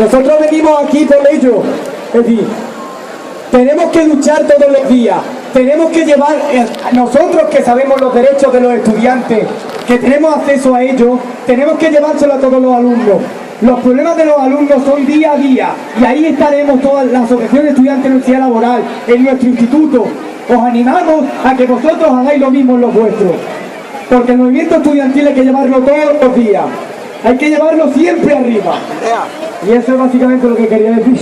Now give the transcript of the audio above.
Nosotros venimos aquí por ello. Es decir, tenemos que luchar todos los días. Tenemos que llevar, nosotros que sabemos los derechos de los estudiantes, que tenemos acceso a ellos, tenemos que llevárselo a todos los alumnos. Los problemas de los alumnos son día a día y ahí estaremos todas las asociaciones de estudiantes de la Universidad Laboral, en nuestro instituto. Os animamos a que vosotros hagáis lo mismo en los vuestros. Porque el movimiento estudiantil hay que llevarlo todos los días. Hay que llevarlo siempre arriba. Y eso es básicamente lo que quería decir.